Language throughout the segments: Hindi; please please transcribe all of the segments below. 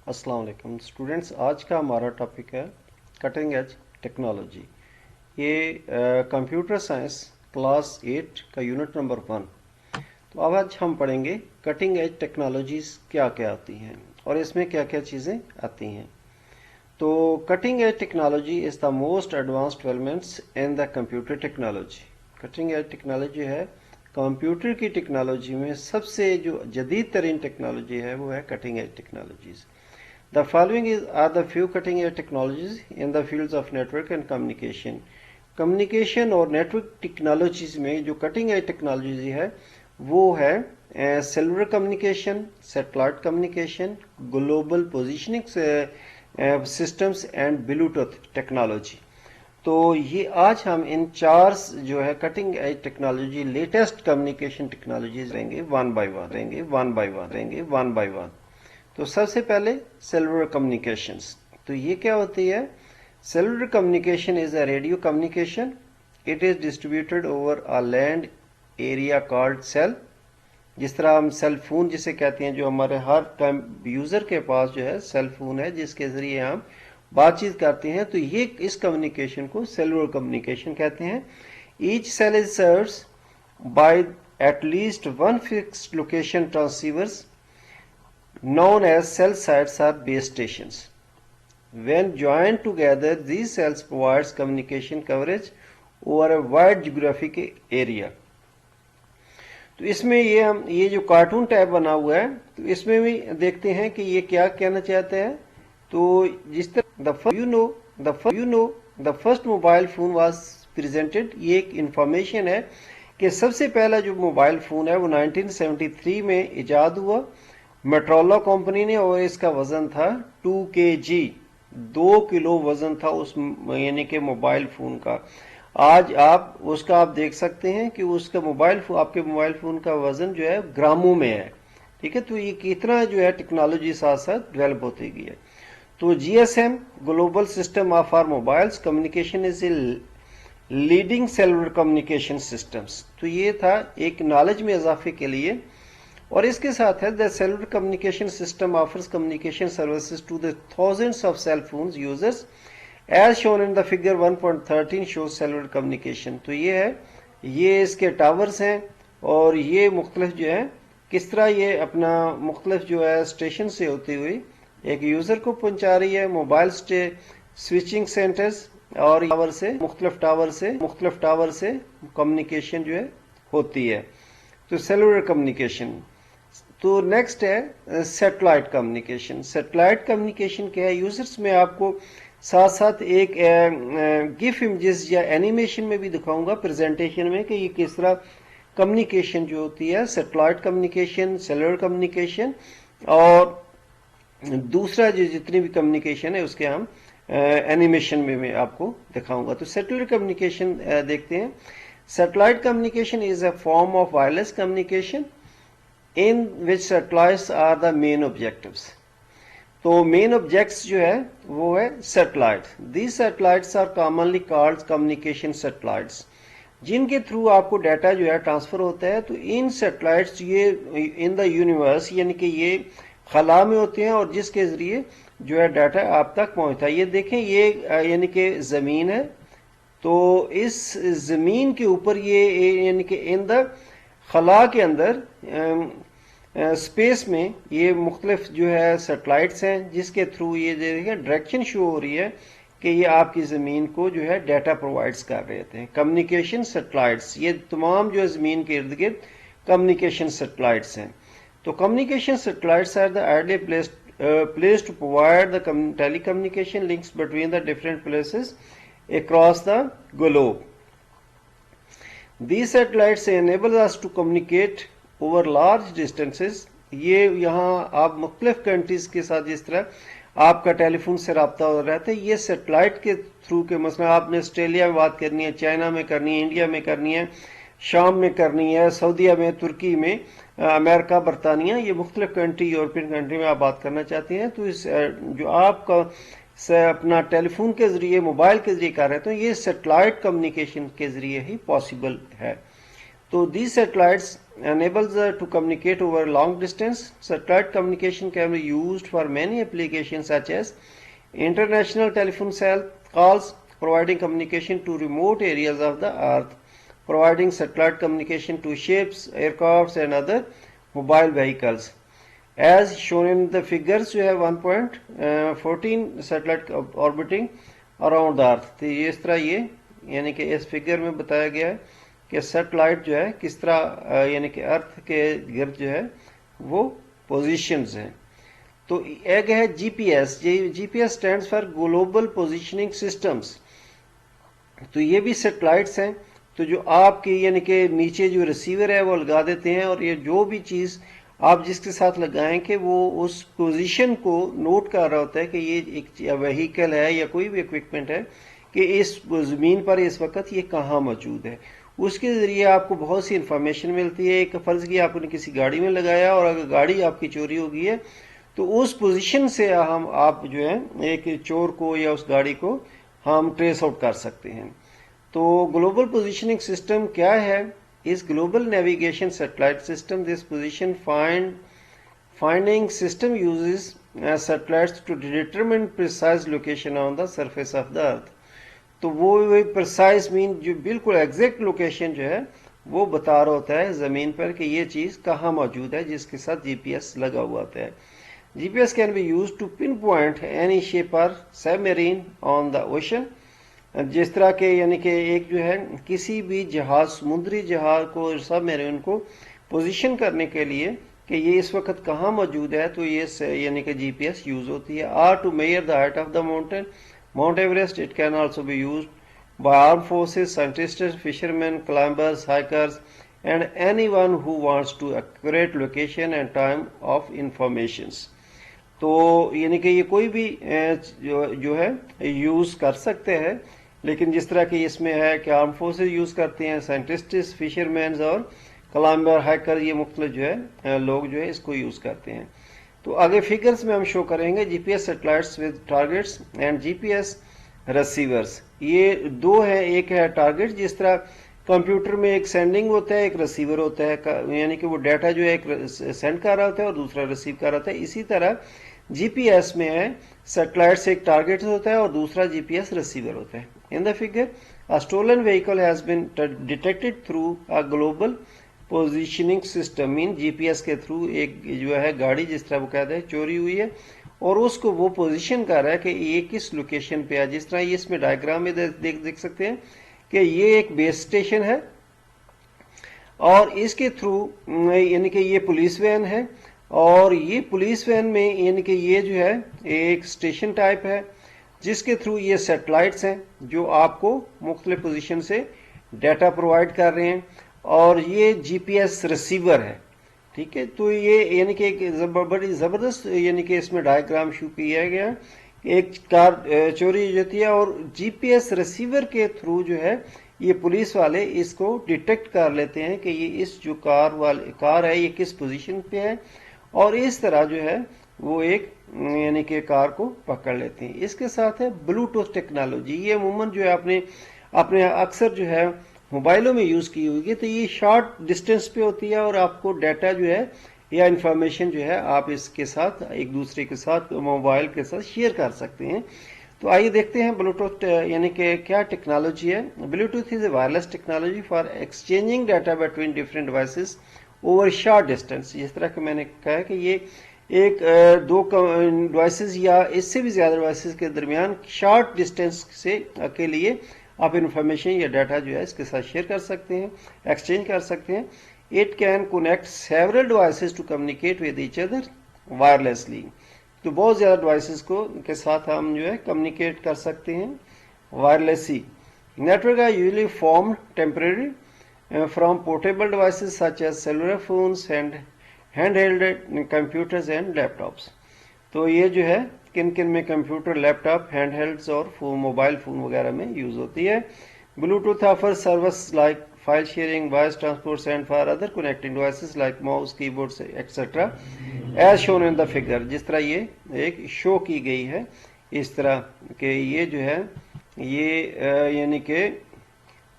अस्सलाम वालेकुम स्टूडेंट्स। आज का हमारा टॉपिक है कटिंग एज टेक्नोलॉजी। ये कंप्यूटर साइंस क्लास 8 का यूनिट नंबर 1। तो अब आज हम पढ़ेंगे कटिंग एज टेक्नोलॉजीज़ क्या क्या आती हैं और इसमें क्या क्या चीज़ें आती हैं। तो cutting edge technology is the most advanced developments in the computer technology. Cutting edge technology है कंप्यूटर की टेक्नोलॉजी में सबसे जो जदीद तरीन टेक्नोलॉजी है वो है cutting edge technologies. The following are the few cutting edge technologies in the fields of network and communication. Communication और नेटवर्क टेक्नोलॉजीज में जो कटिंग एज टेक्नोलॉजी है वो है cellular communication, satellite communication, global positioning systems and Bluetooth technology. तो ये आज हम इन चार जो है cutting edge technology latest communication technologies रहेंगे वन बाय वन। तो सबसे पहले सेलुलर कम्युनिकेशंस। तो ये क्या होती है? Cellular communication is a radio communication. It is distributed over a land area called cell. जिस तरह हम सेल फोन जिसे कहते हैं, जो हमारे हर यूजर के पास जो है सेल फोन है जिसके जरिए हम बातचीत करते हैं, तो ये इस कम्युनिकेशन को सेलुलर कम्युनिकेशन कहते हैं। Each cell is served by at least one fixed location transceivers known as cell sites or base stations. When joined together, these cells provides communication coverage over a wide geographic area. तो इसमें ये जो कार्टून टैब बना हुआ है, तो इसमें भी देखते हैं कि ये क्या कहना चाहते हैं। तो जिस तरह the first mobile phone was presented, ये एक इंफॉर्मेशन है कि सबसे पहला जो मोबाइल फोन है वो 1973 में इजाद हुआ मेट्रोला कंपनी ने, और इसका वजन था 2 kg, 2 किलो वजन था उस यानी के मोबाइल फोन का। आज आप देख सकते हैं कि उसका आपके मोबाइल फोन का वजन जो है ग्रामों में है। ठीक है, तो ये कितना जो है टेक्नोलॉजी साथ साथ डेवलप होती गई है। तो GSM global system of are mobiles communication is a leading cellular communication systems. तो ये था एक नॉलेज में इजाफे के लिए। और इसके साथ है the cellular communication system offers communication services to the thousands of cell phones users as shown in the figure 1.13 shows cellular communication. तो ये इसके टावर्स हैं और ये मुख्तलिफ जो है किस तरह ये अपना मुख्तलिफ जो है स्टेशन से होती हुई एक यूजर को पहुंचा रही है। मोबाइल स्विचिंग सेंटर्स और मुख्तलिफ टावर से कम्युनिकेशन जो है होती है। तो सेलुलर कम्युनिकेशन। तो नेक्स्ट है सैटेलाइट कम्युनिकेशन। सैटेलाइट कम्युनिकेशन क्या है? यूजर्स में आपको साथ साथ एक गिफ इमेजेस या एनिमेशन में भी दिखाऊंगा प्रेजेंटेशन में कि ये किस तरह कम्युनिकेशन जो होती है, सैटेलाइट कम्युनिकेशन, सेलुलर कम्युनिकेशन और दूसरा जो जितनी भी कम्युनिकेशन है उसके हम एनिमेशन में मैं आपको दिखाऊंगा। तो सेलुलर कम्युनिकेशन देखते हैं। Satellite communication is a form of wireless communication in which satellites are the main objectives. तो main objects जो है वो है satellites. These satellites are commonly called communication satellites. जिनके थ्रू आपको डाटा जो है ट्रांसफर होता है। तो इन सैटेलाइट्स ये इन द यूनिवर्स यानी कि ये खला में होते हैं और जिसके जरिए जो है डाटा आप तक पहुंचता है। ये देखें, ये यानी कि जमीन है, तो इस जमीन के ऊपर ये यानी कि इन द खला के अंदर स्पेस में ये मुख्तलिफ जो है सैटेलाइट्स हैं जिसके थ्रू ये देखिए डायरेक्शन शो हो रही है कि ये आपकी ज़मीन को जो है डाटा प्रोवाइड्स कर रहे थे। कम्युनिकेशन सैटेलाइट्स, ये तमाम जो है ज़मीन के इर्द गिर्द कम्युनिकेशन सैटेलाइट्स हैं। तो communication satellites are the ideal place to provide the telecommunication links between the different places across the globe. These satellites enable us to communicate over large distances. ये यहाँ आप मुख्तलिफ कंट्रीज के साथ जिस तरह आपका टेलीफोन से रब्ता हो रहता है, ये सैटेलाइट के थ्रू के मसला आपने ऑस्ट्रेलिया में बात करनी है, चाइना में करनी है, इंडिया में करनी है, शाम में करनी है, सऊदीया में, तुर्की में, अमेरिका, बरतानिया, ये मुख्तलिफ कंट्री यूरोपियन कंट्री में आप बात करना चाहते हैं। तो इस जो आपका से अपना टेलीफोन के जरिए, मोबाइल के जरिए कर रहे हैं, तो ये सैटेलाइट कम्युनिकेशन के जरिए ही पॉसिबल है। तो these satellites enables to communicate over long distance. Satellite communication can be used for many applications such as international telephone calls, providing communication to remote areas of the earth, providing satellite communication to ships, aircrafts and other mobile vehicles. As shown in the figures, you have 1.14 satellite orbiting around the earth. तो इस तरह ये यानी कि इस फिगर में बताया गया है कि सैटेलाइट जो है किस तरह यानी कि अर्थ के गिर्द जो है वो पोजीशंस हैं। तो एक है GPS. GPS stands for global positioning systems. तो ये भी सैटेलाइट्स हैं। तो जो आपकी यानी कि नीचे जो रिसीवर है वो लगा देते हैं और ये जो भी चीज़ आप जिसके साथ लगाएं कि वो उस पोजीशन को नोट कर रहा होता है कि ये एक व्हीकल है या कोई भी इक्विपमेंट है कि इस ज़मीन पर इस वक्त ये कहाँ मौजूद है। उसके ज़रिए आपको बहुत सी इंफॉर्मेशन मिलती है। एक फ़र्ज़ की आपने किसी गाड़ी में लगाया और अगर गाड़ी आपकी चोरी हो गई है तो उस पोजीशन से आप जो है एक चोर को या उस गाड़ी को हम ट्रेस आउट कर सकते हैं। तो ग्लोबल पोजीशनिंग सिस्टम क्या है? इस global navigation satellite system, this position finding system uses satellites to determine precise location on the surface of the earth. तो वो प्रिसाइज मीन जो बिल्कुल एग्जैक्ट लोकेशन जो है वो बता रहा होता है ज़मीन पर कि ये चीज़ कहाँ मौजूद है, जिसके साथ जीपीएस लगा हुआ होता है। GPS can be use to pinpoint any ship और सबमरीन ऑन द ओशन। जिस तरह के यानी कि एक जो है किसी भी जहाज, समुद्री जहाज को, सबमरीन को पोजीशन करने के लिए कि ये इस वक्त कहाँ मौजूद है, तो ये यानी कि जीपीएस यूज होती है। Are to measure the height of the mountain, Mount Everest, it can also be used by armed forces, scientists, fishermen, climbers, hikers, and anyone who wants to accurate location and time of informations. तो यानी कि ये कोई भी जो है यूज़ कर सकते हैं, लेकिन जिस तरह की इसमें है कि आर्म फोर्सेस यूज़ करते हैं, साइंटिस्ट्स, फिशरमैन और क्लाइंबर, हाइकर, ये मुख्तलिफ जो है लोग जो है इसको यूज़ करते हैं। तो आगे फिगर्स में हम शो करेंगे GPS satellites with targets and GPS receivers. ये दो है, एक है टारगेट, जिस तरह कंप्यूटर में एक सेंडिंग होता है, एक रिसीवर होता है, यानी कि वो डाटा जो है एक सेंड कर रहा होता है और दूसरा रिसीव कर रहा होता है। इसी तरह जीपीएस में है सैटेलाइट से एक टारगेट होता है और दूसरा जीपीएस रिसीवर होता है। In the figure a stolen vehicle has been detected through a global positioning system. Mean GPS के थ्रू एक जो है गाड़ी, जिस तरह वो कहते हैं, चोरी हुई है और उसको वो पोजीशन कर रहा है कि ये किस लोकेशन पे है। जिस तरह ये इसमें डायग्राम में देख सकते हैं कि ये एक बेस स्टेशन है और इसके थ्रू यानी कि ये पुलिस वैन है और ये पुलिस वैन में यानी कि ये जो है एक स्टेशन टाइप है जिसके थ्रू ये सैटेलाइट्स हैं जो आपको मुख्तलिफ पोजीशन से डाटा प्रोवाइड कर रहे हैं और ये जीपीएस रिसीवर है। ठीक है, तो ये यानी कि एक बड़ी ज़बरदस्त यानी कि इसमें डायग्राम शो किया गया। एक कार चोरी होती है और जीपीएस रिसीवर के थ्रू जो है ये पुलिस वाले इसको डिटेक्ट कर लेते हैं कि ये इस जो कार है ये किस पोजीशन पे है और इस तरह जो है वो एक यानी कि कार को पकड़ लेते हैं। इसके साथ है ब्लूटूथ टेक्नोलॉजी। ये अमूमन जो है अपने अक्सर जो है मोबाइलों में यूज़ की होगी। तो ये शॉर्ट डिस्टेंस पे होती है और आपको डाटा जो है या इंफॉर्मेशन जो है आप इसके साथ एक दूसरे के साथ मोबाइल के साथ शेयर कर सकते हैं। तो आइए देखते हैं ब्लूटूथ यानी कि क्या टेक्नोलॉजी है। Bluetooth is a wireless technology for exchanging data between different devices over short distance. जिस तरह कि मैंने कहा कि ये एक दो डिवाइसेस या इससे भी ज़्यादा डिवाइसेस के दरमियान शॉर्ट डिस्टेंस से के लिए आप इंफॉर्मेशन या डाटा जो है इसके साथ शेयर कर सकते हैं, एक्सचेंज कर सकते हैं। It can connect several devices to communicate with each other wirelessly. तो बहुत ज़्यादा डिवाइसेस के साथ हम जो है कम्युनिकेट कर सकते हैं wirelessly. Network are usually formed temporary from portable devices such as cellular phones and handheld computers and laptops. तो ये जो है किन किन में कंप्यूटर, लैपटॉप, हैंडहेल्ड्स और मोबाइल फ़ोन वगैरह में यूज़ होती है। Bluetooth offer service like file sharing, voice transport and for other connecting devices like mouse, keyboards etcetera as shown in the figure. जिस तरह ये एक शो की गई है इस तरह के ये जो है ये यानी कि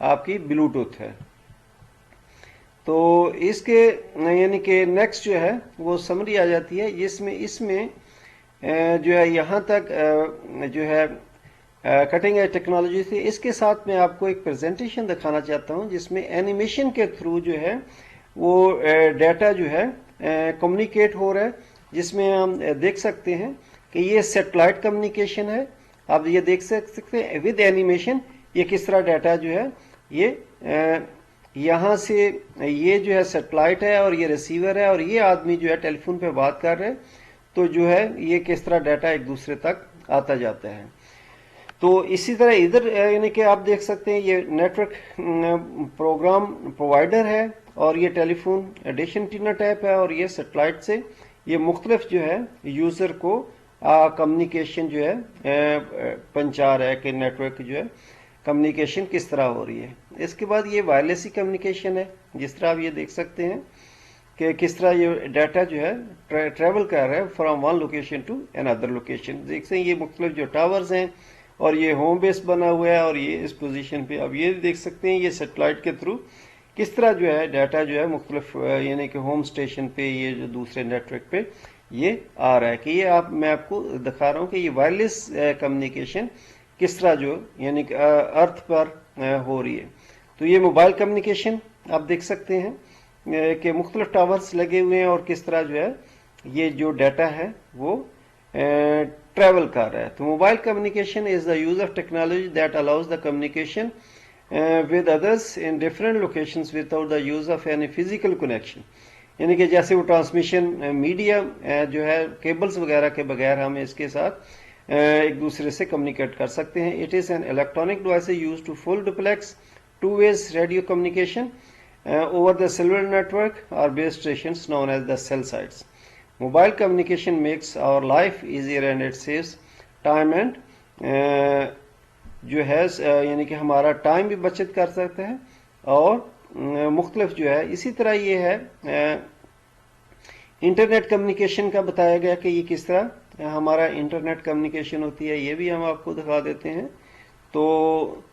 आपकी ब्लूटूथ है। तो इसके यानी कि नेक्स्ट जो है वो समरी आ जाती है, जिसमें इसमें जो है यहाँ तक जो है कटिंग एज टेक्नोलॉजी से। इसके साथ मैं आपको एक प्रेजेंटेशन दिखाना चाहता हूँ जिसमें एनिमेशन के थ्रू जो है वो डाटा जो है कम्युनिकेट हो रहा है, जिसमें हम देख सकते हैं कि ये सैटेलाइट कम्युनिकेशन है। आप ये देख सकते हैं विद एनिमेशन ये किस तरह डाटा जो है ये यहाँ से ये जो है सैटेलाइट है और ये रिसीवर है और ये आदमी जो है टेलीफोन पे बात कर रहे हैं, तो जो है ये किस तरह डाटा एक दूसरे तक आता जाता है। तो इसी तरह इधर यानी कि आप देख सकते हैं ये नेटवर्क प्रोग्राम प्रोवाइडर है और ये टेलीफोन डिश एंटीना टाइप है और ये सैटेलाइट से ये मुख्तलिफ जो है यूज़र को कम्युनिकेशन जो है पहुंचा रहा है कि नेटवर्क जो है कम्युनिकेशन किस तरह हो रही है। इसके बाद ये वायरलेस कम्युनिकेशन है, जिस तरह आप ये देख सकते हैं कि किस तरह ये डाटा जो है ट्रेवल कर रहा है from one location to another location. देख सकते हैं ये मुख्तलिफ जो टावर्स हैं और ये होम बेस बना हुआ है और ये इस पोजीशन पे अब ये देख सकते हैं ये सैटेलाइट के थ्रू किस तरह जो है डाटा जो है मुख्तलिफ यानी कि होम स्टेशन पे ये जो दूसरे नेटवर्क पे ये आ रहा है कि ये मैं आपको दिखा रहा हूँ कि ये वायरलेस कम्युनिकेशन किस तरह जो यानी कि अर्थ पर हो रही है। तो ये मोबाइल कम्युनिकेशन आप देख सकते हैं कि मुख्तलिफ टावर्स लगे हुए हैं और किस तरह जो है ये जो डाटा है वो ट्रैवल कर रहा है। तो mobile communication is the use of technology that allows the communication with others in different locations without the use of any physical connection. यानी कि जैसे वो ट्रांसमिशन मीडिया जो है केबल्स वगैरह के बगैर हम इसके साथ एक दूसरे से कम्युनिकेट कर सकते हैं। It is an electronic device use to full duplex two ways radio communication over the cellular network or base stations known as the cell sites. Mobile communication makes our life easier and it saves time and जो है यानी कि हमारा टाइम भी बचत कर सकते हैं और मुख्तलिफ जो है। इसी तरह ये है इंटरनेट कम्युनिकेशन का बताया गया कि ये किस तरह हमारा इंटरनेट कम्युनिकेशन होती है, ये भी हम आपको दिखा देते हैं। तो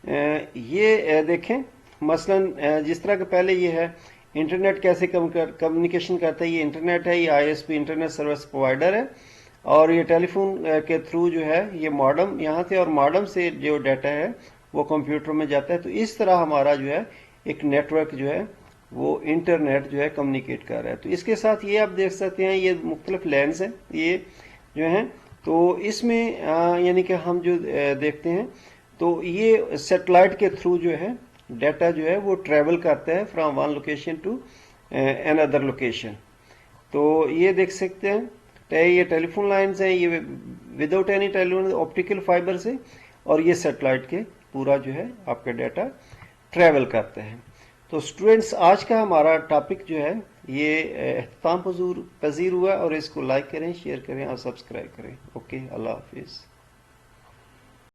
ये देखें मसलन जिस तरह के पहले ये है इंटरनेट कैसे कम्युनिकेशन करता है, ये इंटरनेट है, ये आईएसपी इंटरनेट सर्विस प्रोवाइडर है और ये टेलीफोन के थ्रू जो है ये मॉडम यहाँ से और मॉडम से जो डाटा है वो कंप्यूटर में जाता है। तो इस तरह हमारा जो है एक नेटवर्क जो है वो इंटरनेट जो है कम्युनिकेट कर रहा है। तो इसके साथ ये आप देख सकते हैं ये मुख्तलिफ लैंड्स हैं ये जो हैं। तो इसमें यानी कि हम जो देखते हैं तो ये सैटेलाइट के थ्रू जो है डाटा जो है वो ट्रैवल करता है from one location to another location. तो ये देख सकते हैं ये टेलीफोन लाइंस हैं, ये without any telephone optical fibre से और ये सैटेलाइट के पूरा जो है आपका डाटा ट्रैवल करता है। तो स्टूडेंट्स आज का हमारा टॉपिक जो है ये इख्तिताम पजीर हुआ और इसको लाइक करें, शेयर करें और सब्सक्राइब करें। ओके, अल्लाह हाफिज़।